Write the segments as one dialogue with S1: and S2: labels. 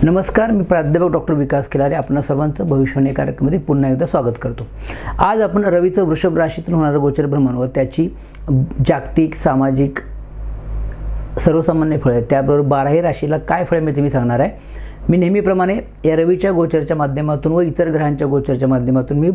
S1: नमस्कार, मी प्राध्यापक डॉक्टर विकास खिलारे आपणा सर्वांचं भविष्यवाणी कार्यक्रमामध्ये पुन्हा एकदा स्वागत करतो। आज आपण रवीचं वृषभ राशीतून होणारं गोचर भ्रमण व त्याची जागतिक, सामाजिक, सर्वसामान्य फळे, त्याबरोबर 12ही राशीला काय फळे मिळते मी सांगणार आहे। मी नेहमीप्रमाणे या रवीच्या गोचरच्या माध्यमातून व इतर ग्रहांच्या गोचरच्या माध्यमातून मी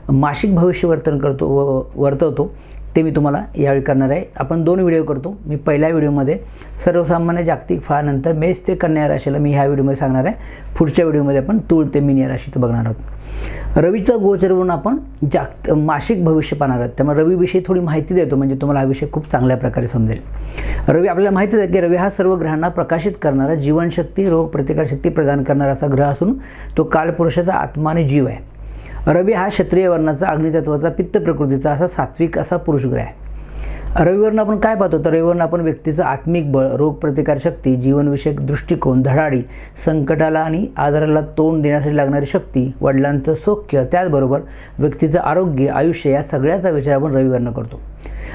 S1: मासिक भविष्य वर्तवतो ते मी तुम्हाला यावेळी करणार आहे। आपण 2 व्हिडिओ करतो। मी पहिल्या व्हिडिओमध्ये सर्वसामान्य जागतिक फळानंतर मेष ते कन्या राशीला मी ह्या व्हिडिओमध्ये सांगणार आहे। पुढच्या व्हिडिओमध्ये आपण तुळ ते मीन या राशीचं बघणार आहोत। रवीचं गोचरवरून आपण मासिक भविष्य पाहणार आहोत। त्यामुळे रवीविषयी थोडी माहिती देतो म्हणजे तुम्हाला हा विषय खूप चांगल्या प्रकारे समजेल। रवी आपल्याला माहिती आहे की रवी हा सर्व ग्रहांना प्रकाशित करणारा, जीवनशक्ती, रोग प्रतिकारशक्ती प्रदान करणारा असा ग्रह असून तो कालपुरुषाचा आत्मा आणि जीव आहे। रवी हा क्षत्रिय वर्णाचा, अग्नितत्वाचा, पित्त प्रकृतीचा असा सात्विक असा पुरुष ग्रह आहे। रविवरून आपण काय पाहतो तर रविवरून आपण व्यक्तीचं आत्मिक बळ, रोग प्रतिकारशक्ती, जीवनविषयक दृष्टिकोन, धडाडी, संकटाला आणि आजाराला तोंड देण्यासाठी लागणारी शक्ती, वडिलांचं सौख्य, त्याचबरोबर व्यक्तीचं आरोग्य, आयुष्य या सगळ्याचा विचार आपण रविवरून करतो।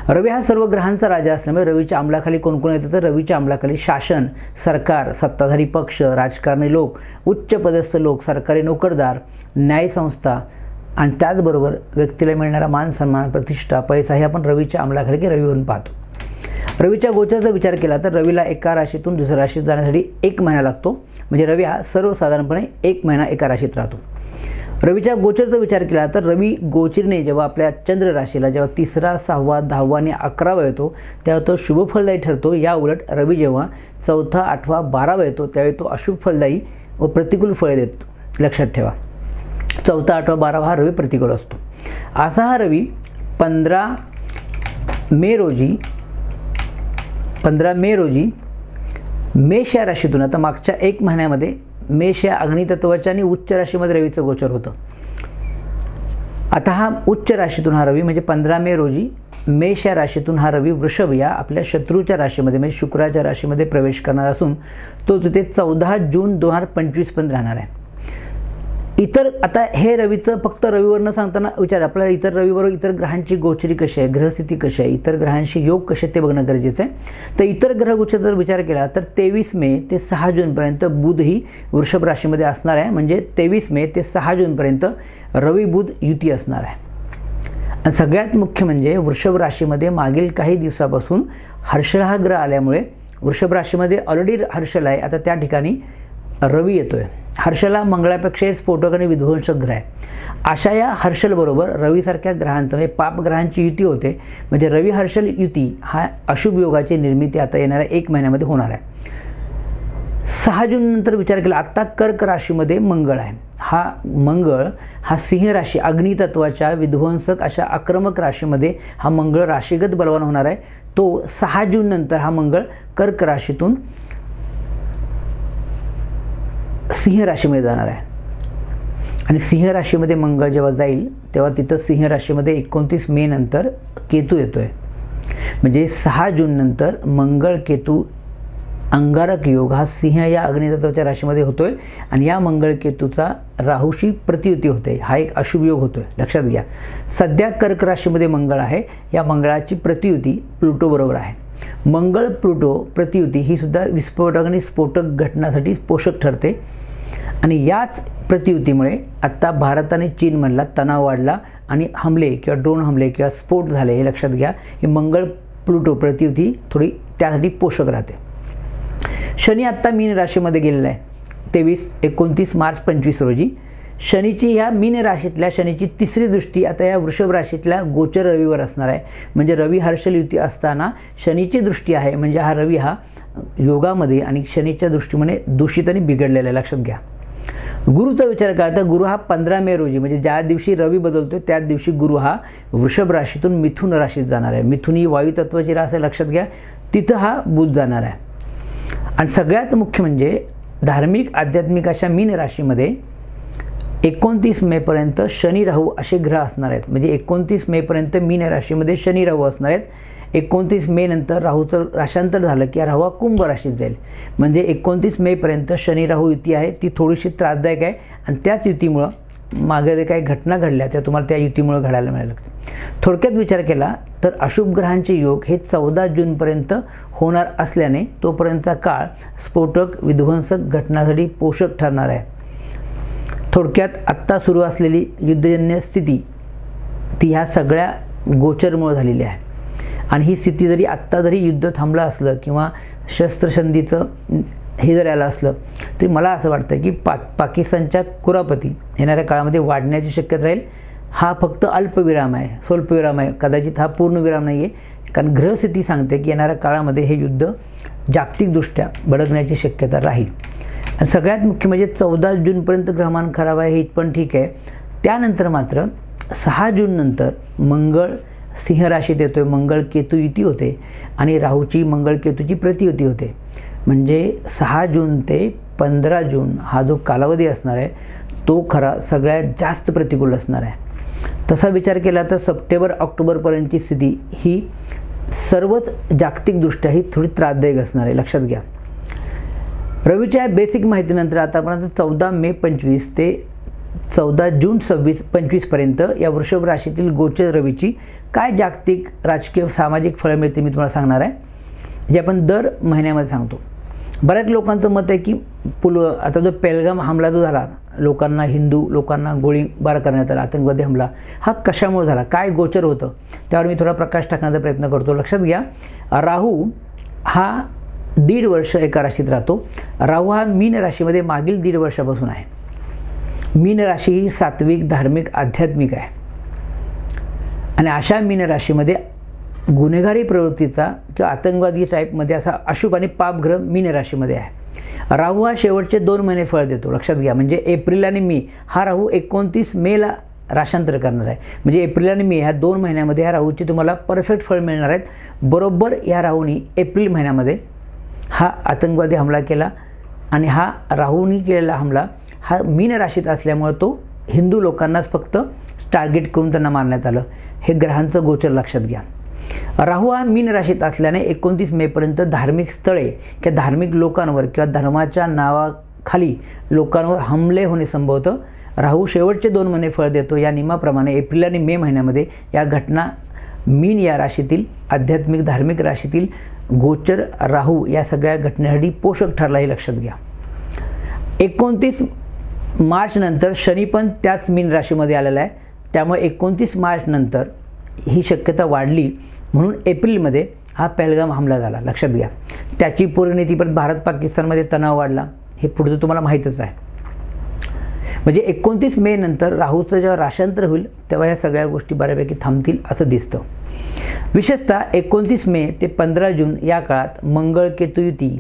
S1: रवी हा सर्व ग्रहांचा राजा असल्यामुळे रवीच्या अंमलाखाली कोण कोण येतं तर रवीच्या अंमलाखाली शासन, सरकार, सत्ताधारी पक्ष, राजकारणी लोक, उच्च पदस्थ लोक, सरकारी नोकरदार, न्यायसंस्था आणि त्याचबरोबर व्यक्तीला मिळणारा मान सन्मान, प्रतिष्ठा, पैसा हे आपण रवीच्या अंमलाखाली की रवीवरून पाहतो। रवीच्या गोचराचा विचार केला तर रवीला एका राशीतून दुसऱ्या राशीत जाण्यासाठी 1 महिना लागतो। म्हणजे रवी हा सर्वसाधारणपणे 1 महिना एका राशीत राहतो। रवीच्या गोचरचा विचार केला तर रवी गोचरीने जेव्हा आपल्या चंद्र राशीला जेव्हा 3रा, 6वा, 10वा आणि 11वा येतो तेव्हा तो शुभ फलदायी ठरतो। या उलट रवी जेव्हा 4था, 8वा, 12वा येतो त्यावेळी तो अशुभ फलदायी व प्रतिकूल फळे देतो। लक्षात ठेवा, 4था, 8वा, 12वा हा रवी प्रतिकूल असतो। असा हा रवी 15 मे रोजी मेष या राशीतून, आता मागच्या 1 महिन्यामध्ये मेष या अग्नितत्वाच्या आणि उच्च राशीमध्ये रवीचं गोचर होतं। आता हा उच्च राशीतून हा रवी म्हणजे 15 मे रोजी मेष या राशीतून हा रवी वृषभ या आपल्या शत्रूच्या राशीमध्ये म्हणजे शुक्राच्या राशीमध्ये प्रवेश करणार असून तो तिथे 14 जून 2025 पर्यंत राहणार आहे। इतर आता हे रवीचं फक्त रविवरनं सांगताना विचार आपल्याला इतर रविबरोबर इतर ग्रहांची गोचरी कशी आहे, ग्रहस्थिती कशी आहे, इतर ग्रहांशी योग कसे ते बघणं गरजेचं आहे। तर इतर ग्रहगोचर जर विचार केला तर 23 मे ते 6 जूनपर्यंत बुध ही वृषभ राशीमध्ये असणार आहे। म्हणजे 23 मे ते 6 जूनपर्यंत रवी बुध युती असणार आहे। आणि सगळ्यात मुख्य म्हणजे वृषभ राशीमध्ये मागील काही दिवसापासून हर्षल हा ग्रह आल्यामुळे वृषभ राशीमध्ये ऑलरेडी हर्षल आहे, आता त्या ठिकाणी रवी येतोय। हर्षला मंगळापेक्षा स्फोटक आणि विध्वंसक ग्रह आहे। अशा या हर्षल बरोबर रवीसारख्या ग्रहांचं म्हणजे पाप ग्रहांची युती होते। म्हणजे रवी हर्षल युती हा अशुभ योगाची निर्मिती आता येणाऱ्या 1 महिन्यामध्ये होणार आहे। 6 जून नंतर विचार केला आता कर्क राशीमध्ये मंगळ आहे। हा मंगळ हा सिंह राशी अग्नितत्वाच्या विध्वंसक अशा आक्रमक राशीमध्ये हा मंगळ राशीगत बलवान होणार आहे। तो 6 जून नंतर हा मंगळ कर्क राशीतून सिंह राशीमध्ये जाणार आहे। आणि सिंह राशीमध्ये मंगळ जेव्हा जाईल तेव्हा तिथं सिंह राशीमध्ये 29 मे नंतर केतू येतोय। म्हणजे 6 जून नंतर मंगळ केतू अंगारक योग हा सिंह या अग्नितत्वाच्या राशीमध्ये होतोय आणि या मंगळ केतूचा राहूशी प्रतियुती होते। हा एक अशुभ योग होतोय, लक्षात घ्या। सध्या कर्क राशीमध्ये मंगळ आहे, या मंगळाची प्रतियुती प्लुटो बरोबर आहे। मंगळ प्लुटो प्रतियुती ही सुद्धा विस्फोटक आणि स्फोटक घटनासाठी पोषक ठरते आणि याच प्रतियुतीमुळे आत्ता भारत आणि चीनमधला तणाव वाढला आणि हमले किंवा ड्रोन हमले किंवा स्फोट झाले हे लक्षात घ्या। ही मंगळ प्लुटो प्रतियुती थोडी त्यासाठी पोषक राहते। शनी आत्ता मीन राशीमध्ये गेलेला आहे 29 मार्च 25 रोजी। शनीची ह्या मीन राशीतल्या शनीची 3री दृष्टी आता या वृषभ राशीतल्या गोचर रवीवर असणार आहे। म्हणजे रवी हर्षल युती असताना शनीची दृष्टी आहे, म्हणजे हा रवी हा योगामध्ये आणि शनीच्या दृष्टीने दूषित आणि बिघडलेला आहे, लक्षात घ्या। गुरुचा विचार करता गुरु हा 15 मे रोजी म्हणजे ज्या दिवशी रवी बदलतो त्याच दिवशी गुरु हा वृषभ राशीतून मिथुन राशीत जाणार आहे। मिथुन ही वायुतत्वाची राशी लक्षात घ्या, तिथं हा बुध जाणार आहे। आणि सगळ्यात मुख्य म्हणजे धार्मिक आध्यात्मिक अशा मीन राशीमध्ये 29 मे पर्यंत शनी राहू असे ग्रह असणार आहेत। म्हणजे 29 मे पर्यंत मीन राशीमध्ये शनी राहू असणार आहेत। 29 मे नंतर राहूचं राशांतर झालं की राहू कुंभ राशीत जाईल। म्हणजे 29 मे पर्यंत शनी राहू युती आहे, ती थोडीशी त्रासदायक आहे आणि त्याच युतीमुळं मागे जे काही घटना घडल्या त्या तुम्हाला त्या युतीमुळे घडायला मिळाल्या। थोडक्यात विचार केला तर अशुभ ग्रहांचे योग हे 14 जूनपर्यंत होणार असल्याने तोपर्यंतचा काळ स्फोटक विध्वंसक घटनांसाठी पोषक ठरणार आहे. थोडक्यात आत्ता सुरू असलेली युद्धजन्य स्थिती ती ह्या सगळ्या गोचरमुळे झालेली आहे. आणि ही स्थिती जरी आत्ता जरी युद्ध थांबलं असलं किंवा शस्त्रसंधीचं हे जरी आलं असलं तरी मला असं वाटतं की पाकिस्तानच्या कुरापती येणाऱ्या काळामध्ये वाढण्याची शक्यता राहील. हा फक्त अल्पविराम आहे, स्वल्पविराम आहे, कदाचित हा पूर्णविराम नाही आहे. कारण ग्रहस्थिती सांगते की येणाऱ्या काळामध्ये हे युद्ध जागतिकदृष्ट्या भडकण्याची शक्यता राहील. आणि सगळ्यात मुख्य म्हणजे 14 जूनपर्यंत ग्रहमान खराब आहे हे पण ठीक आहे. त्यानंतर मात्र 6 जूननंतर मंगळ सिंह राशीत येतो आहे, मंगळ केतू युती होते आणि राहूची मंगळ केतूची प्रतियुती होते. म्हणजे 6 जून ते 15 जून हा जो कालावधी असणार आहे तो खरा सगळ्यात जास्त प्रतिकूल असणार आहे. तसा विचार केला तर सप्टेंबर ऑक्टोबरपर्यंतची स्थिती ही सर्वच जागतिकदृष्ट्या ही थोडी त्रासदायक असणार आहे, लक्षात घ्या. रवीच्या बेसिक माहितीनंतर आतापर्यंत 14 मे 25 ते 14 जून 25पर्यंत या वृषभ राशीतील गोचर रवीची काय जागतिक राजकीय सामाजिक फळं मिळते मी तुम्हाला सांगणार आहे, जे आपण दर महिन्यामध्ये सांगतो. बऱ्याच लोकांचं मत आहे की आता जो पेहलगाम हमला जो झाला, लोकांना हिंदू लोकांना गोळीबार करण्यात आला, आतंकवादी हमला, हा कशामुळे झाला, काय गोचर होतं त्यावर मी थोडा प्रकाश टाकण्याचा प्रयत्न करतो. लक्षात घ्या, राहू हा 1.5 वर्ष एका राशीत राहतो. राहू हा मीन राशीमध्ये मागील 1.5 वर्षापासून आहे. मीन राशी ही सात्विक, धार्मिक, आध्यात्मिक आहे आणि अशा मीन राशीमध्ये गुन्हेगारी प्रवृत्तीचा किंवा आतंकवादी टाईपमध्ये असा अशुभ आणि पाप ग्रह मीन राशीमध्ये आहे. राहू हा शेवटचे 2 महिने फळ देतो, लक्षात घ्या. म्हणजे एप्रिल आणि मे हा राहू 29 मेला राशांतर करणार आहे. म्हणजे एप्रिल आणि मे ह्या 2 महिन्यामध्ये ह्या राहूची तुम्हाला परफेक्ट फळ मिळणार आहेत. बरोबर या राहूनी एप्रिल महिन्यामध्ये हा आतंकवादी हमला केला आणि हा राहूनी केलेला हमला हा मीन राशीत असल्यामुळे तो हिंदू लोकांनाच फक्त टार्गेट करून त्यांना मारण्यात आलं. हे ग्रहांचं गोचर लक्षात घ्या. राहू हा मीन राशीत असल्याने 29 मेपर्यंत धार्मिक स्थळे किंवा धार्मिक लोकांवर किंवा धर्माच्या नावाखाली लोकांवर हमले होणे संभवतं. राहू शेवटचे 2 महिने फळ देतो. या नियमाप्रमाणे एप्रिल आणि मे महिन्यामध्ये या घटना मीन या राशीतील आध्यात्मिक धार्मिक राशीतील गोचर राहू या सगळ्या घटनेसाठी पोषक ठरला हे लक्षात घ्या. 29 मार्च नंतर शनी पण त्याच मीन राशीमध्ये आलेला आहे. त्यामुळे 29 मार्च नंतर ही शक्यता वाढली म्हणून एप्रिलमध्ये हा पेहलगाम हमला झाला, लक्षात घ्या. त्याची परिणती परत भारत पाकिस्तानमध्ये तणाव वाढला, हे पुढचं तुम्हाला माहीतच आहे. म्हणजे 29 मे नंतर राहूचं जेव्हा राशांतर होईल तेव्हा या सगळ्या गोष्टी बऱ्यापैकी थांबतील असं दिसतं. विशेषतः 29 मे ते 15 जून या काळात मंगळ केतू युती,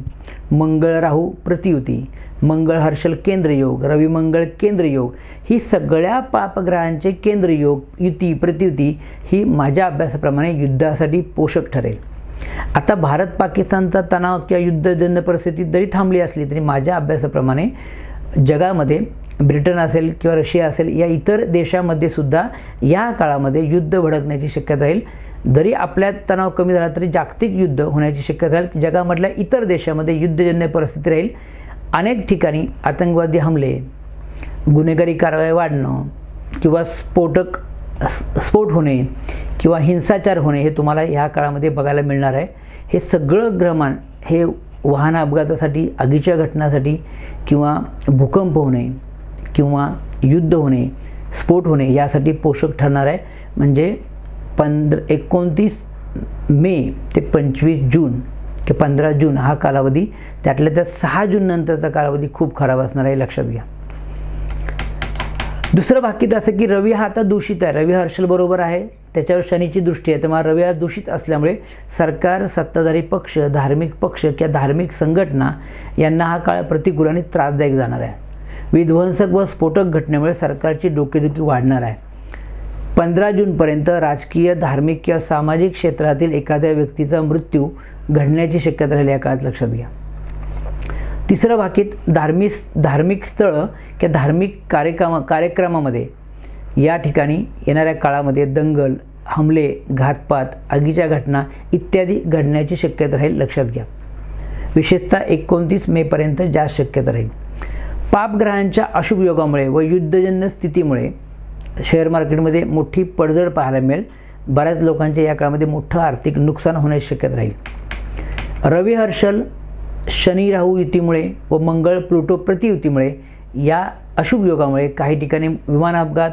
S1: मंगळ राहू प्रतियुती, मंगळ हर्षल केंद्र योग, रवी मंगळ केंद्र योग ही सगळ्या पापग्रहांचे केंद्र योग युती प्रतियुती ही माझ्या अभ्यासाप्रमाणे युद्धासाठी पोषक ठरेल. आता भारत पाकिस्तानचा तणाव किंवा युद्धजन्य परिस्थिती जरी थांबली असली तरी माझ्या अभ्यासाप्रमाणे जगामध्ये ब्रिटन असेल किंवा रशिया असेल या इतर देशामध्ये सुद्धा या काळामध्ये युद्ध भडकण्याची शक्यता राहील. जरी आपल्यात तणाव कमी झाला तरी जागतिक युद्ध होण्याची शक्यता राहील. जगामधल्या इतर देशामध्ये युद्धजन्य परिस्थिती राहील. अनेक ठिकाणी आतंकवादी हमले, गुन्हेगारी कारवाई वाढणं किंवा स्फोट होणे किंवा हिंसाचार होणे हे तुम्हाला ह्या काळामध्ये बघायला मिळणार आहे. हे सगळं ग्रहमान हे वाहन अपघातासाठी, आगीच्या घटनासाठी किंवा भूकंप होणे किंवा युद्ध होणे, स्फोट होणे यासाठी पोषक ठरणार आहे. म्हणजे 29 मे ते 25 जून की 15 जून हा कालावधी, त्यातल्या त्यात 6 जून नंतरचा कालावधी खूप खराब असणार आहे, लक्षात घ्या. दुसरं बाकीत असं की रवी हा आता दूषित आहे. रवी हर्षल बरोबर आहे, त्याच्यावर शनीची दृष्टी आहे. त्यामुळे रवी हा दूषित असल्यामुळे सरकार, सत्ताधारी पक्ष, धार्मिक पक्ष किंवा धार्मिक संघटना यांना हा काळ प्रतिकूल आणि त्रासदायक जाणार आहे. विध्वंसक व स्फोटक घटनेमुळे सरकारची डोकेदुखी वाढणार आहे. 15 जूनपर्यंत राजकीय, धार्मिक किंवा सामाजिक क्षेत्रातील एखाद्या व्यक्तीचा मृत्यू घडण्याची शक्यता राहिली या काळात, लक्षात घ्या. तिसरं बाकीत धार्मिक स्थळं किंवा धार्मिक कार्यक्रमामध्ये या ठिकाणी येणाऱ्या काळामध्ये दंगल, हमले, घातपात, आगीच्या घटना इत्यादी घडण्याची शक्यता राहील, लक्षात घ्या. विशेषतः 29 मेपर्यंत जास्त शक्यता राहील. पापग्रहांच्या अशुभ योगामुळे व युद्धजन्य स्थितीमुळे शेअर मार्केटमध्ये मोठी पडझड पाहायला मिळेल. बऱ्याच लोकांचे या काळामध्ये मोठं आर्थिक नुकसान होण्याची शक्यता राहील. रवी हर्षल शनी राहू युतीमुळे व मंगळ प्लुटो प्रतियुतीमुळे या अशुभ योगामुळे काही ठिकाणी विमान अपघात,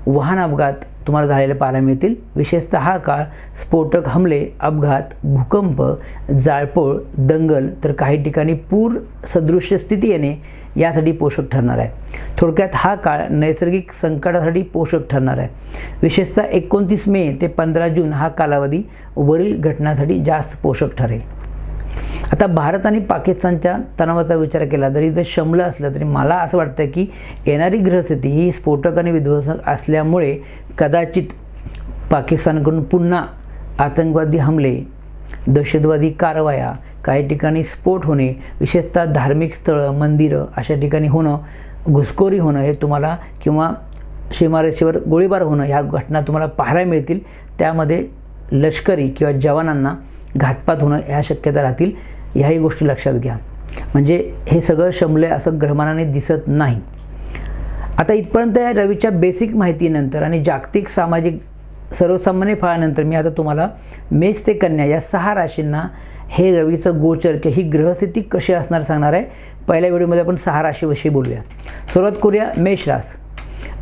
S1: वाहन अपघात तुम्हाला झालेले पाहायला मिळतील. विशेषतः हा काळ स्फोटक हमले, अपघात, भूकंप, जाळपोळ, दंगल तर काही ठिकाणी पूर सदृश्य स्थिती येणे यासाठी पोषक ठरणार आहे. थोडक्यात हा काळ नैसर्गिक संकटासाठी पोषक ठरणार आहे. विशेषतः 29 मे ते 15 जून हा कालावधी वरील घटनांसाठी जास्त पोषक ठरेल. आता भारत आणि पाकिस्तानच्या तणावाचा विचार केला तरी जर शमलं असलं तरी मला असं वाटतं की येणारी ग्रहस्थिती ही स्फोटक आणि विध्वंसक असल्यामुळे कदाचित पाकिस्तानकडून पुन्हा आतंकवादी हमले, दहशतवादी कारवाया, काही ठिकाणी स्फोट होणे, विशेषतः धार्मिक स्थळं, मंदिरं अशा ठिकाणी होणं, घुसखोरी होणं हे तुम्हाला किंवा सीमारेषेवर गोळीबार होणं ह्या घटना तुम्हाला पाहायला मिळतील. त्यामध्ये लष्करी किंवा जवानांना घातपात होणं ह्या शक्यता राहतील. ह्याही गोष्टी लक्षात घ्या. म्हणजे हे सगळं शमले असं ग्रहमानाने दिसत नाही. आता इथपर्यंत या रवीच्या बेसिक माहितीनंतर आणि जागतिक सामाजिक सर्वसामान्य फळानंतर मी आता तुम्हाला मेष ते कन्या या 6 राशींना हे रवीचं गोचर की ही ग्रहस्थिती कशी असणार सांगणार आहे. पहिल्या व्हिडिओमध्ये आपण 6 राशीविषयी बोलूया. सुरुवात करूया मेष रास.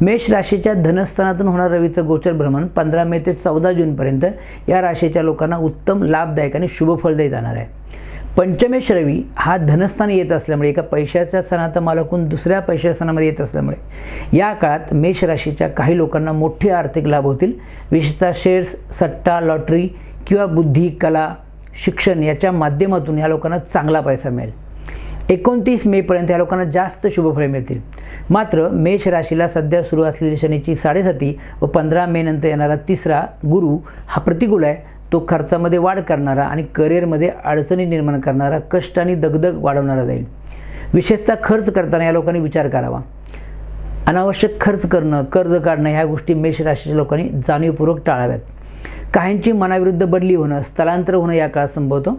S1: मेष राशीच्या धनस्थानातून होणार रवीचं गोचर भ्रमण 15 मे ते 14 जूनपर्यंत या राशीच्या लोकांना उत्तम लाभदायक आणि शुभफलदायी जाणार आहे. पंचमेश रवी हा धनस्थान येत असल्यामुळे एका पैशाच्या स्थानात मालकून दुसऱ्या पैशाच्या स्थानामध्ये येत असल्यामुळे या काळात मेष राशीच्या काही लोकांना मोठे आर्थिक लाभ होतील. विशेषतः शेअर्स, सट्टा, लॉटरी किंवा बुद्धी, कला, शिक्षण याच्या माध्यमातून या लोकांना चांगला पैसा मिळेल. 29 मेपर्यंत या लोकांना जास्त शुभफळे मिळतील. मात्र मेष राशीला सध्या सुरू असलेली शनीची 7.5 व 15 मे नंतर येणारा 3रा गुरु हा प्रतिकूल आहे. तो खर्चामध्ये वाढ करणारा आणि करिअरमध्ये अडचणी निर्माण करणारा, कष्ट आणि दगदग वाढवणारा जाईल. विशेषतः खर्च करताना या लोकांनी विचार करावा. अनावश्यक खर्च करणं, कर्ज काढणं ह्या गोष्टी मेष राशीच्या लोकांनी जाणीवपूर्वक टाळाव्यात. काहींची मनाविरुद्ध बदली होणं, स्थलांतर होणं या काळात संभवतं.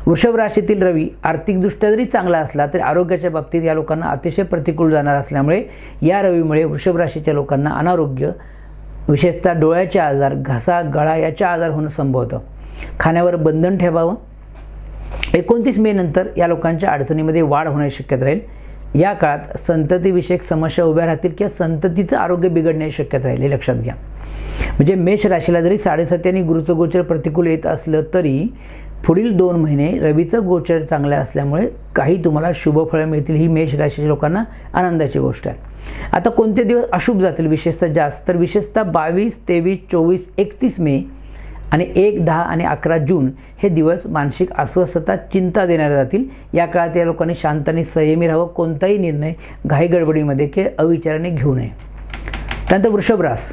S1: वृषभ राशीतील रवी आर्थिकदृष्ट्या जरी चांगला असला तरी आरोग्याच्या बाबतीत या लोकांना अतिशय प्रतिकूल जाणार असल्यामुळे या रवीमुळे वृषभ राशीच्या लोकांना अनारोग्य, विशेषतः डोळ्याचे आजार, घसा, गळा याचे आजार होणं संभवतं. खाण्यावर बंधन ठेवावं. 29 मे नंतर या लोकांच्या अडचणीमध्ये वाढ होण्याची शक्यता राहील. या काळात संततीविषयक समस्या उभ्या राहतील किंवा संततीचं आरोग्य बिघडण्याची शक्यता राहील, हे लक्षात घ्या. म्हणजे मेष राशीला जरी 7.5 आणि गुरुचं गोचर प्रतिकूल येत असलं तरी पुढील 2 महिने रवीचं गोचर चांगलं असल्यामुळे काही तुम्हाला शुभफळं मिळतील. ही मेष राशीच्या लोकांना आनंदाची गोष्ट आहे. आता कोणते दिवस अशुभ जातील विशेषतः जास्त, तर विशेषतः 22, 23, 24, 31 मे आणि 1, 10 आणि 11 जून हे दिवस मानसिक अस्वस्थता, चिंता देणारे जातील. या काळात या लोकांनी शांत आणि संयमी राहावं. कोणताही निर्णय घाईगडबडीमध्ये किंवा अविचाराने घेऊ नये. त्यानंतर वृषभ रास.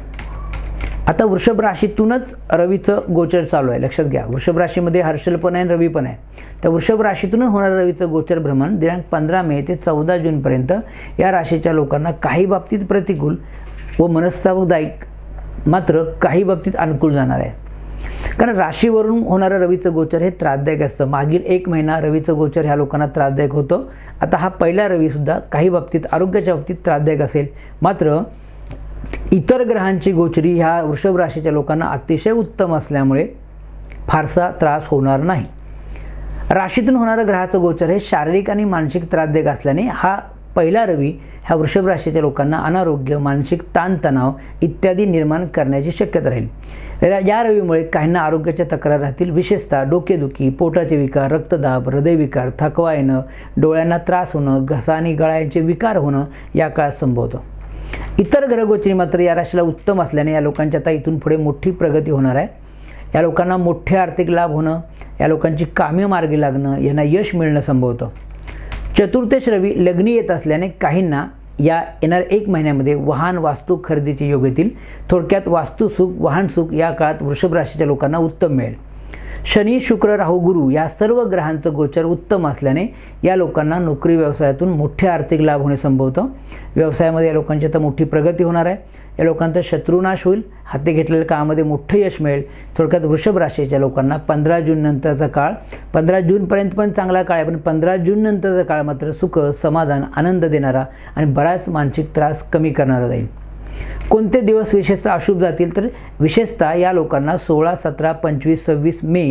S1: आता वृषभ राशीतूनच रवीचं गोचर चालू आहे, लक्षात घ्या. वृषभ राशीमध्ये हर्षल पण आहे आणि रवी पण आहे. तर वृषभ राशीतूनच होणारं रवीचं गोचर भ्रमण दिनांक 15 मे ते 14 जूनपर्यंत या राशीच्या लोकांना काही बाबतीत प्रतिकूल व मनस्तापदायक मात्र काही बाबतीत अनुकूल जाणार आहे. कारण राशीवरून होणारं रवीचं गोचर हे त्रासदायक असतं. मागील 1 महिना रवीचं गोचर ह्या लोकांना त्रासदायक होतं. आता हा पहिला रवीसुद्धा काही बाबतीत आरोग्याच्या बाबतीत त्रासदायक असेल. मात्र इतर ग्रहांची गोचरी ह्या वृषभ राशीच्या लोकांना अतिशय उत्तम असल्यामुळे फारसा त्रास होणार नाही. राशीतून होणारं ग्रहाचं गोचर हे शारीरिक आणि मानसिक त्रासदायक असल्याने हा पहिला रवी ह्या वृषभ राशीच्या लोकांना अनारोग्य, मानसिक ताणतणाव इत्यादी निर्माण करण्याची शक्यता राहील. या रवीमुळे काहींना आरोग्याच्या तक्रार राहतील. विशेषतः डोकेदुखी, पोटाचे विकार, रक्तदाब, हृदयविकार, थकवा येणं, डोळ्यांना त्रास होणं, घसा आणि गळा यांचे विकार होणं या काळात संभवतं. इतर ग्रहगोचरी मात्र या राशीला उत्तम असल्याने या लोकांच्या आता इथून पुढे मोठी प्रगती होणार आहे. या लोकांना मोठे आर्थिक लाभ होणं, या लोकांची कामे मार्गी लागणं, यांना यश मिळणं संभवतं. चतुर्थेश रवी लग्नी येत असल्याने काहींना या येणाऱ्या 1 महिन्यामध्ये वाहन, वास्तू खरेदीचे योग येतील. थोडक्यात वास्तुसुख, वाहनसुख या काळात वृषभ राशीच्या लोकांना उत्तम मिळेल. शनी, शुक्र, राहू, गुरु या सर्व ग्रहांचं गोचर उत्तम असल्याने या लोकांना नोकरी व्यवसायातून मोठे आर्थिक लाभ होणे संभवतं. व्यवसायामध्ये या लोकांची आता मोठी प्रगती होणार आहे. या लोकांचा शत्रुनाश होईल. हाती घेतलेल्या कामामध्ये मोठं यश मिळेल. थोडक्यात वृषभ राशीच्या लोकांना 15 जून नंतरचा काळ, 15 जूनपर्यंत पण चांगला काळ आहे, पण 15 जून नंतरचा काळ मात्र सुख, समाधान, आनंद देणारा आणि बराच मानसिक त्रास कमी करणारा जाईल. कोणते दिवस विशेषतः अशुभ जातील, तर विशेषतः या लोकांना 16, 17, 25, 26 मे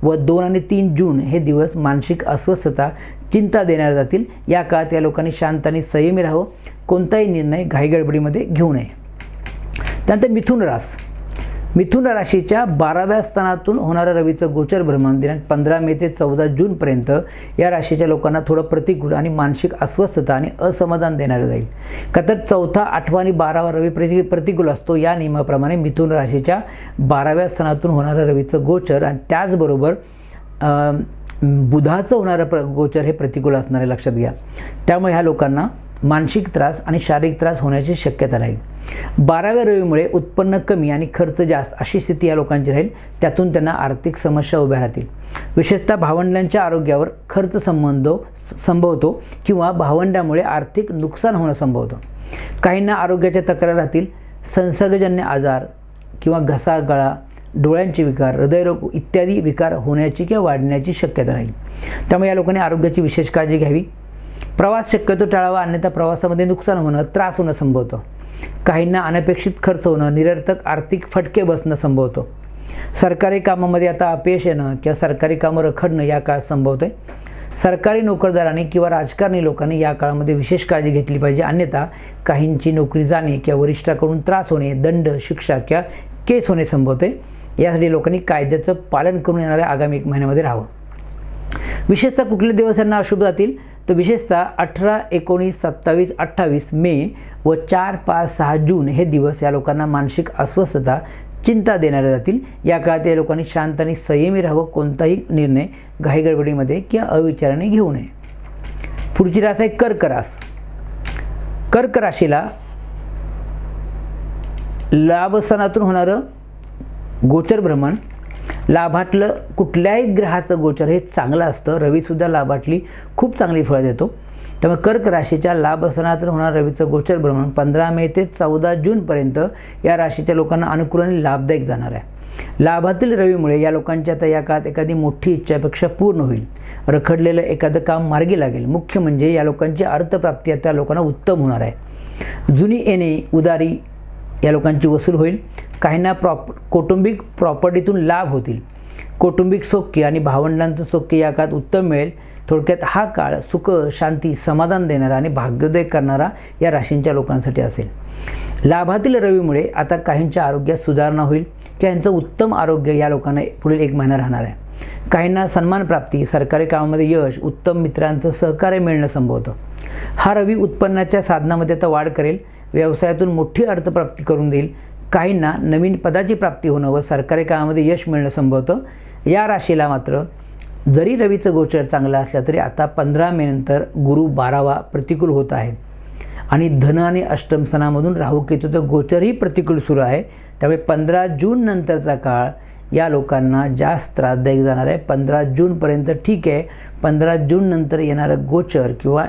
S1: व 2 आणि 3 जून हे दिवस मानसिक अस्वस्थता, चिंता देणारे जातील. या काळात या लोकांनी शांत आणि संयमी राहावं, कोणताही निर्णय घाईगडबडीमध्ये घेऊ नये. त्यानंतर मिथुन रास. मिथुन राशीच्या 12व्या स्थानातून होणारं रवीचं गोचर भ्रमण दिनांक 15 मे ते 14 जूनपर्यंत या राशीच्या लोकांना थोडं प्रतिकूल आणि मानसिक अस्वस्थता आणि असमाधान देणारं जाईल. का तर 4, 8 आणि 12वा रवी प्रतिकूल असतो. या नियमाप्रमाणे मिथुन राशीच्या 12व्या स्थानातून होणारं रवीचं गोचर आणि त्याचबरोबर बुधाचं होणारं गोचर हे प्रतिकूल असणार आहे, लक्षात घ्या. त्यामुळे ह्या लोकांना मानसिक त्रास आणि शारीरिक त्रास होण्याची शक्यता राहील. 12व्या रवीमुळे उत्पन्न कमी आणि खर्च जास्त अशी स्थिती या लोकांची राहील. त्यातून त्यांना आर्थिक समस्या उभ्या राहतील. विशेषतः भावंडांच्या आरोग्यावर खर्च संभवतो किंवा भावंडामुळे आर्थिक नुकसान होणं संभवतं. काहींना आरोग्याच्या तक्रारी राहतील. संसर्गजन्य आजार किंवा घसा, गळा, डोळ्यांचे विकार, हृदयरोग इत्यादी विकार होण्याची किंवा वाढण्याची शक्यता राहील. त्यामुळे या लोकांनी आरोग्याची विशेष काळजी घ्यावी. प्रवास शक्यतो टाळावा, अन्यथा प्रवासामध्ये नुकसान होणं, त्रास होणं संभवतं. काहींना अनपेक्षित खर्च होणं, निरर्थक आर्थिक फटके बसणं संभवतं. सरकारी कामामध्ये आता अपयश येणं किंवा सरकारी कामं रखडणं या काळात संभवतं. सरकारी नोकरदारांनी किंवा राजकारणी लोकांनी या काळामध्ये विशेष काळजी घेतली पाहिजे, अन्यथा काहींची नोकरी जाणे किंवा वरिष्ठाकडून त्रास होणे, दंड, शिक्षा किंवा केस होणे संभवते. यासाठी लोकांनी कायद्याचं पालन करून येणाऱ्या आगामी 1 महिन्यामध्ये राहावं. विशेषतः कुठले दिवस यांना अशुभ जातील, तर विशेषतः 18, 19, 27, 28 मे व 4, 5, 6 जून हे दिवस या लोकांना मानसिक अस्वस्थता, चिंता देणारे जातील. या काळात या लोकांनी शांत आणि संयमी राहावं, कोणताही निर्णय घाईगडबडीमध्ये किंवा अविचाराने घेऊ नये. पुढची रास आहे कर्क रास. कर्क राशीला लाभस्थानातून होणारं गोचर भ्रमण, लाभातलं कुठल्याही ग्रहाचं गोचर हे चांगलं असतं. रवीसुद्धा लाभातली खूप चांगली फळं देतो. त्यामुळे कर्क राशीच्या लाभस्थानातून होणारं रवीचं गोचर भ्रमण 15 मे ते 14 जूनपर्यंत या राशीच्या लोकांना अनुकूल आणि लाभदायक जाणार आहे. लाभातील रवीमुळे या लोकांची आता या काळात एखादी मोठी इच्छापेक्षा पूर्ण होईल. रखडलेलं एखादं काम मार्गी लागेल. मुख्य म्हणजे या लोकांची अर्थप्राप्ती आता लोकांना उत्तम होणार आहे. जुनी येणे, उदारी या लोकांची वसूल होईल. काहींना कौटुंबिक प्रॉपर्टीतून लाभ होतील. कौटुंबिक सौख्य आणि भावंडांचं सौख्य या काळात उत्तम मिळेल. थोडक्यात हा काळ सुख, शांती, समाधान देणारा आणि भाग्योदय करणारा या राशींच्या लोकांसाठी असेल. लाभातील रवीमुळे आता काहींच्या आरोग्यात सुधारणा होईल की यांचं उत्तम आरोग्य या लोकांना पुढील 1 महिना राहणार आहे. काहींना सन्मान प्राप्ती, सरकारी कामामध्ये यश, उत्तम मित्रांचं सहकार्य मिळणं संभवतं. हा रवी उत्पन्नाच्या साधनामध्ये आता वाढ करेल. व्यवसायातून मोठी अर्थप्राप्ती करून देईल. काहींना नवीन पदाची प्राप्ती होणं व सरकारी कामामध्ये यश मिळणं संभवतं. या राशीला मात्र जरी रवीचं गोचर चांगलं असलं तरी आता 15 मे नंतर गुरु 12वा प्रतिकूल होत आहे आणि धन आणि अष्टम स्थानामधून राहू केतूचं गोचरही प्रतिकूल सुरू आहे. त्यामुळे 15 जून नंतरचा काळ या लोकांना जास्त त्रासदायक जाणार आहे. 15 जूनपर्यंत ठीक आहे. 15 जून नंतर येणारं गोचर किंवा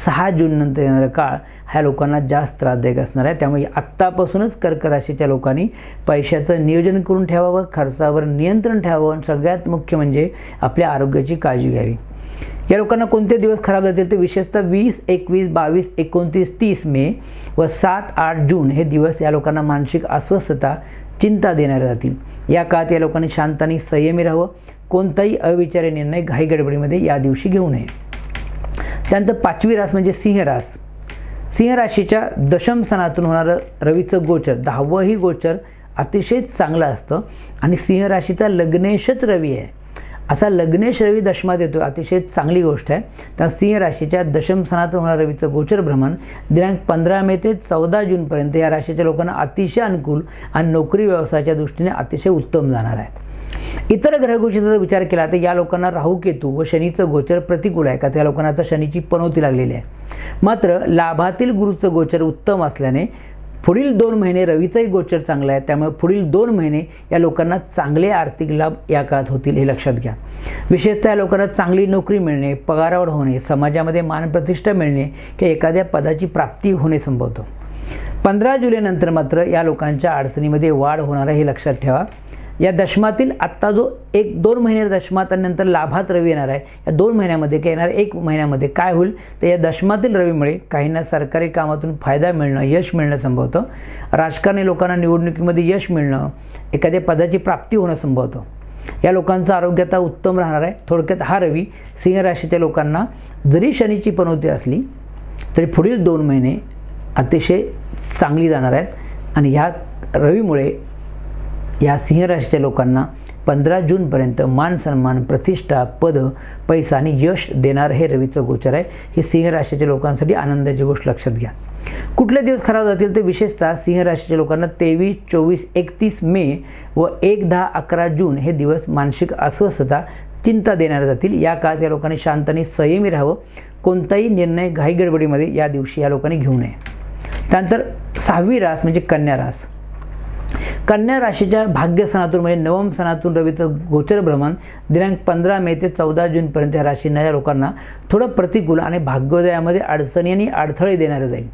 S1: 6 जून नंतर येणारा काळ ह्या लोकांना जास्त त्रासदायक असणार आहे. त्यामुळे आत्तापासूनच कर्क राशीच्या लोकांनी पैशाचं नियोजन करून ठेवावं, खर्चावर नियंत्रण ठेवावं आणि सगळ्यात मुख्य म्हणजे आपल्या आरोग्याची काळजी घ्यावी. या लोकांना कोणते दिवस खराब जातील, तर विशेषतः 20, 21, 22, 29, 30 मे व 7, 8 जून हे दिवस या लोकांना मानसिक अस्वस्थता, चिंता देणारे जातील. या काळात या लोकांनी शांत आणि संयमी राहावं. कोणताही अविचारी निर्णय घाईगडबडीमध्ये या दिवशी घेऊ नये. त्यानंतर 5वी रास म्हणजे सिंह रास. सिंह राशीच्या दशम स्थानातून होणारं रवीचं गोचर 10वंही गोचर अतिशय चांगलं असतं आणि सिंह राशीचा लग्नेशच रवी आहे. असा लग्नेश रवी दशमात येतो, अतिशय चांगली गोष्ट आहे. त्या सिंह राशीच्या दशम स्थानातून होणारं रवीचं गोचर भ्रमण दिनांक 15 मे ते 14 जूनपर्यंत या राशीच्या लोकांना अतिशय अनुकूल आणि नोकरी व्यवसायाच्या दृष्टीने अतिशय उत्तम जाणार आहे. इतर ग्रहगोचरीचा जर विचार केला तर या लोकांना राहू, केतू व शनीचं गोचर प्रतिकूल आहे. का त्या लोकांना आता शनीची पनौती लागलेली आहे. मात्र लाभातील गुरुचं गोचर उत्तम असल्याने पुढील 2 महिने रवीचंही गोचर चांगलं आहे. त्यामुळे पुढील 2 महिने या लोकांना चांगले आर्थिक लाभ या काळात होतील, हे लक्षात घ्या. विशेषतः या लोकांना चांगली नोकरी मिळणे, पगारावर होणे, समाजामध्ये मानप्रतिष्ठा मिळणे किंवा एखाद्या पदाची प्राप्ती होणे संभवतं. 15 जुलैनंतर मात्र या लोकांच्या अडचणीमध्ये वाढ होणार आहे, हे लक्षात ठेवा. या दशमातील आत्ता जो 1-2 महिने दशमात आणि नंतर लाभात रवी येणार आहे, या 2 महिन्यामध्ये किंवा येणाऱ्या 1 महिन्यामध्ये काय होईल तर या दशमातील रवीमुळे काहींना सरकारी कामातून फायदा मिळणं, यश मिळणं संभवतं. राजकारणी लोकांना निवडणुकीमध्ये यश मिळणं, एखाद्या पदाची प्राप्ती होणं संभवतं. या लोकांचं आरोग्य आता उत्तम राहणार आहे. थोडक्यात हा रवी सिंह राशीच्या लोकांना जरी शनीची पनौती असली तरी पुढील 2 महिने अतिशय चांगली जाणार आहेत आणि ह्या रवीमुळे या सिंह राशीच्या लोकांना 15 जूनपर्यंत मान सन्मान, प्रतिष्ठा, पद, पैसा आणि यश देणार हे रवीचं गोचर आहे. ही सिंह राशीच्या लोकांसाठी आनंदाची गोष्ट लक्षात घ्या. कुठले दिवस खराब जातील तर विशेषतः सिंह राशीच्या लोकांना 23, 24, 31 मे व 1, 10, 11 जून हे दिवस मानसिक अस्वस्थता, चिंता देणारे जातील. या काळात या लोकांनी शांत आणि संयमी राहावं. कोणताही निर्णय घाईगडबडीमध्ये या दिवशी या लोकांनी घेऊ नये. त्यानंतर 6वी रास म्हणजे कन्या रास. कन्या राशीच्या भाग्यस्थानातून म्हणजे नवम स्थानातून रवीचं गोचर भ्रमण दिनांक 15 मे ते 14 जूनपर्यंत या राशींना या लोकांना थोडं प्रतिकूल आणि भाग्योदयामध्ये अडचणी आणि अडथळे देणारं जाईल.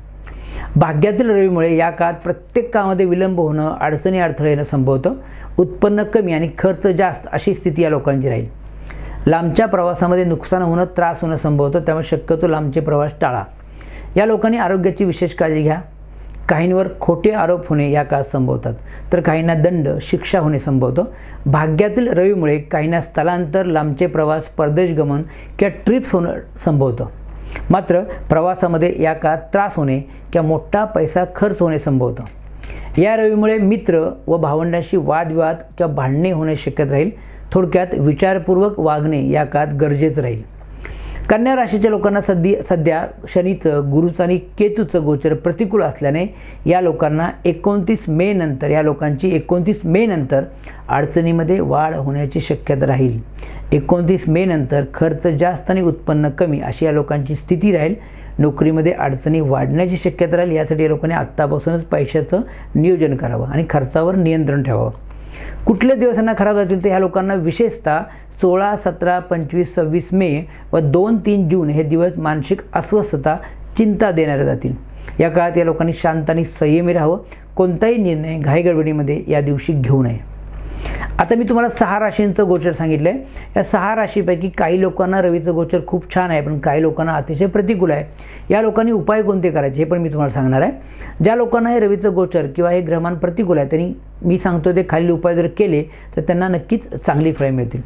S1: भाग्यातील रवीमुळे या काळात प्रत्येक कामामध्ये विलंब होणं, अडचणी अडथळे येणं संभवतं. उत्पन्न कमी आणि खर्च जास्त अशी स्थिती या लोकांची राहील. लांबच्या प्रवासामध्ये नुकसान होणं, त्रास होणं संभवतं. त्यामुळे शक्यतो लांबचे प्रवास टाळा. या लोकांनी आरोग्याची विशेष काळजी घ्या. काहींवर खोटे आरोप होणे या काळात संभवतात, तर काहींना दंड, शिक्षा होणे संभवतं. भाग्यातील रवीमुळे काहींना स्थलांतर, लांबचे प्रवास, परदेश गमन किंवा ट्रिप्स होणं संभवतं. मात्र प्रवासामध्ये या काळात त्रास होणे किंवा मोठा पैसा खर्च होणे संभवतं. या रवीमुळे मित्र व भावंडांशी वादविवाद किंवा भांडणे होणे शक्यता राहील. थोडक्यात विचारपूर्वक वागणे या काळात गरजेचं राहील. कन्या राशीच्या लोकांना सध्या शनीचं, गुरुचं आणि केतूचं गोचर प्रतिकूल असल्याने या लोकांना 29 मे नंतर या लोकांची 29 मे नंतर अडचणीमध्ये वाढ होण्याची शक्यता राहील. 29 मे नंतर खर्च जास्त आणि उत्पन्न कमी अशी या लोकांची स्थिती राहील. नोकरीमध्ये अडचणी वाढण्याची शक्यता राहील. यासाठी या लोकांनी आत्तापासूनच पैशाचं नियोजन करावं आणि खर्चावर नियंत्रण ठेवावं. कुठले दिवसांना खराब जातील तर ह्या लोकांना विशेषतः 16, 17, 25, 26 मे व 2, 3 जून हे दिवस मानसिक अस्वस्थता, चिंता देणारे जातील. या काळात या लोकांनी शांत आणि संयमी राहावं. कोणताही निर्णय घाईगडबडीमध्ये या दिवशी घेऊ नये. आता मी तुम्हाला 6 राशींचं गोचर सांगितलं आहे. या 6 राशीपैकी काही लोकांना रवीचं गोचर खूप छान आहे, पण काही लोकांना अतिशय प्रतिकूल आहे. या लोकांनी उपाय कोणते करायचे हे पण मी तुम्हाला सांगणार आहे. ज्या लोकांना हे रवीचं गोचर किंवा हे ग्रहमान प्रतिकूल आहे त्यांनी मी सांगतो ते खालील उपाय जर केले तर त्यांना नक्कीच चांगली फळे मिळतील.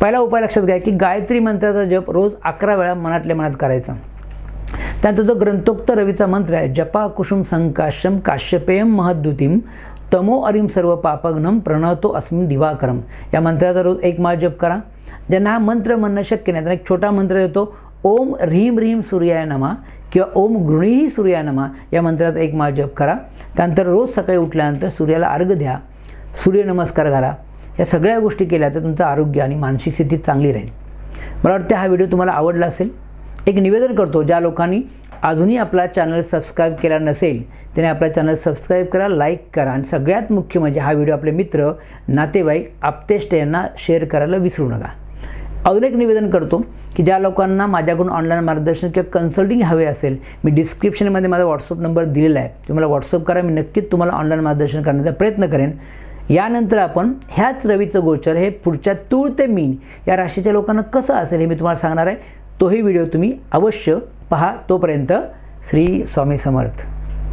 S1: पहिला उपाय लक्षात घ्या की गायत्री मंत्राचा जप रोज 11 वेळा मनातल्या मनात करायचा. त्यानंतर जो ग्रंथोक्त रवीचा मंत्र आहे, जपा कुसुम संकाशम काश्यपेयम महद्युतीम तमो अरिम सर्व पापग्नम प्रणवतो अस्मिन दिवाकरम. या मंत्राचा रोज 1 माळ जप करा. ज्यांना हा मंत्र म्हणणं शक्य नाही त्यांना एक छोटा मंत्र देतो, ओम ह्रीम ह्रीम सूर्याय नमः किंवा ओम गृणीही सूर्याय नमः या मंत्राचा 1 माळ जप करा. त्यानंतर रोज सकाळी उठल्यानंतर सूर्याला अर्घ्य द्या, सूर्यनमस्कार घाला. या सगळ्या गोष्टी केल्या तर तुमचं आरोग्य आणि मानसिक स्थिती चांगली राहील. मला वाटतं हा व्हिडिओ तुम्हाला आवडला असेल. एक निवेदन करतो, ज्या लोकांनी अजूनही आपला चॅनल सबस्क्राईब केला नसेल त्याने आपला चॅनल सबस्क्राईब करा, लाईक करा आणि सगळ्यात मुख्य म्हणजे हा व्हिडिओ आपले मित्र, नातेवाईक, आप्तेष्ट यांना शेअर करायला विसरू नका. अजून एक निवेदन करतो की ज्या लोकांना माझ्याकडून ऑनलाईन मार्गदर्शन किंवा कन्सल्टिंग हवे असेल, मी डिस्क्रिप्शनमध्ये माझा व्हॉट्सअप नंबर दिलेला आहे. तुम्हाला व्हॉट्सअप करा, मी नक्कीच तुम्हाला ऑनलाईन मार्गदर्शन करण्याचा प्रयत्न करेन. यानंतर आपण ह्याच रवीचं गोचर हे पुढच्या तूळ ते मीन या राशीच्या लोकांना कसं असेल हे मी तुम्हाला सांगणार आहे. तोही व्हिडिओ तुम्ही अवश्य पहा. तोपर्यंत श्री स्वामी समर्थ.